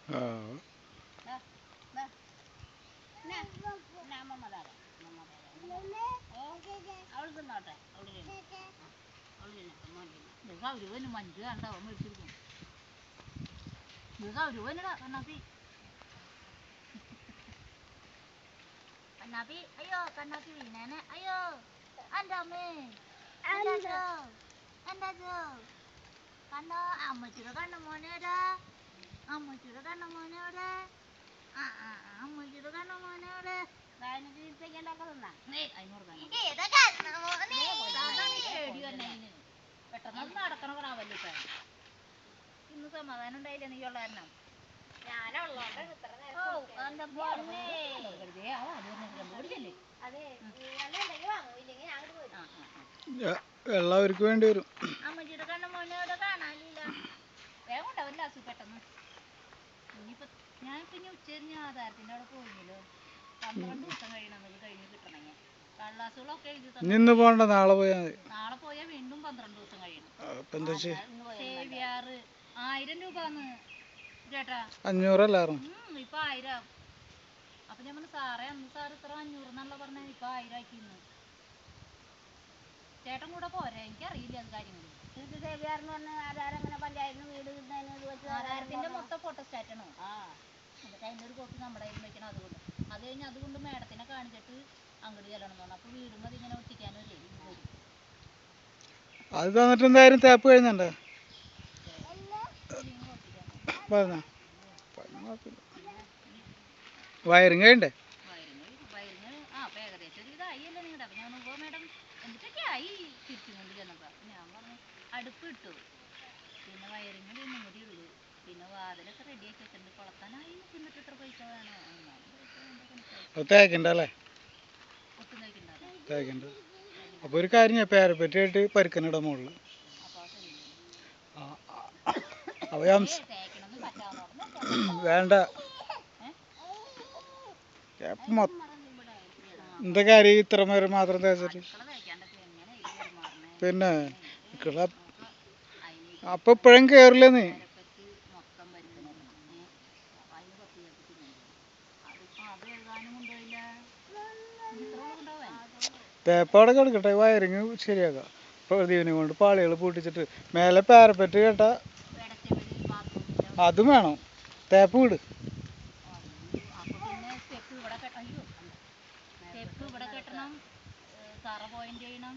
ആ മഞ്ച് കണ്ടാവും മേടിച്ചിരിക്കും കണ്ണാപ്പി അയ്യോ കണ്ണാപ്പി വീണേനെ അയ്യോ എൻ്റെ അമ്മേ എന്താ കണ്ണോ അമ്മച്ചിയുടെ കണ്ണമോനേടാ അമ്മച്ചിയുടെ കണ്ണമോനോടെ അമ്മച്ചിയുടെ കണ്ണമോനോടെ പെട്ടെന്ന് നടക്കണ പ്രാവല്ലേ ഇപ്പൊ ഇന്ന് സമാധാനം ഉണ്ടായില്ല നീ ഉള്ള കാരണം എല്ലാവർക്കും വേണ്ടി വരും. അമ്മച്ചിയുടെ കണ്ണമോനോടെ കാണാനില്ല വേഗം ഉണ്ടാവില്ല അസു പെട്ടെന്ന് ഇനിയിപ്പോ ഞാനിപ്പോ ഇനി ഉച്ചരിഞ്ഞ ആധാരത്തിന്റെ അവിടെ പോയില്ലോ 12 ദിവസം കഴിയണം നമുക്ക് കഴിഞ്ഞ് കിട്ടണമെങ്കിൽ കള്ളാസുകളൊക്കെ ഇന്ന് പോണ്ട നാളെ പോയാൽ മതി. നാളെ പോയാൽ വീണ്ടും 12 ദിവസം കഴിയണം. സേവിയാറ് 1000 രൂപ ചേട്ടാ 500 അല്ലായിരുന്നു ഇപ്പൊ 1000. അപ്പൊ ഞാൻ പറഞ്ഞു സാറേ അന്ന് സാർ ഇത്ര 500 എന്നല്ല പറഞ്ഞ ഇപ്പൊ 1000 ആക്കിന്ന്. ചേട്ടൻ കൂടെ പോരെ എനിക്കറിയില്ല അത് കാര്യങ്ങൾ. ആധാരത്തിന്റെ മൊത്തം ഫോട്ടോസ്റ്റാറ്റാണോ? എന്നിട്ട് അതിന്റെ ഒരു കോപ്പി നമ്മുടെ കയ്യിൽ വെക്കണം. അതുകൊണ്ട് അത് കഴിഞ്ഞ് അതുകൊണ്ട് മേഡത്തിനെ കാണിച്ചിട്ട് അങ്ങോട്ട് ചെല്ലണം എന്ന് പറഞ്ഞു. അപ്പൊ വീടും അത് ഇങ്ങനെ ഒട്ടിക്കാനും അത് തന്നിട്ട് എന്തായാലും തേപ്പ് കഴിഞ്ഞുണ്ടോ വയറിങ് കഴിയണ്ടേ? അപ്പൊ ഏകദേശം ഒരു ഇതായില്ലേ നിങ്ങളുടെ. അപ്പൊ ഞാൻ മേഡം എന്നിട്ടൊക്കെ ആയി തിരിച്ചും കൊണ്ട് ചെന്നപ്പോ ഞാൻ പറഞ്ഞു അടുപ്പ് ഇട്ടു, പിന്നെ വയറിങ് ഒന്നും കൂടി ഉള്ളു, പിന്നെ വാതിലൊക്കെ റെഡിയാക്കി വെച്ചിട്ടുണ്ട്, കൊളത്താനായി. എന്നിട്ട് ഇത്ര പൈസ വേണോ? തേക്കണ്ടല്ലേ? ഒട്ടും തേക്കണ്ടോ? തേക്കണ്ട. അപ്പൊ ഒരു കാര്യം ഞാൻ പേരപ്പറ്റിയായിട്ട് പരുക്കനിട മുകളിൽ വേണ്ട. എന്താ കാര്യം ഇത്ര നേരം മാത്രം തേച്ചിട്ട്? പിന്നെ അപ്പൊ ഇപ്പഴും കേറില്ല നീ. തേപ്പാടെ കിടക്കട്ടെ, വയറിങ് ശരിയാക്കാം. പ്രദീപിനെ കൊണ്ട് പാളികൾ പൂട്ടിച്ചിട്ട് മേലെ പാരപ്പറ്റ് കേട്ടാ അതും വേണം. തേപ്പ് വിട്. തറ പോയിന്റ് ചെയ്യണം,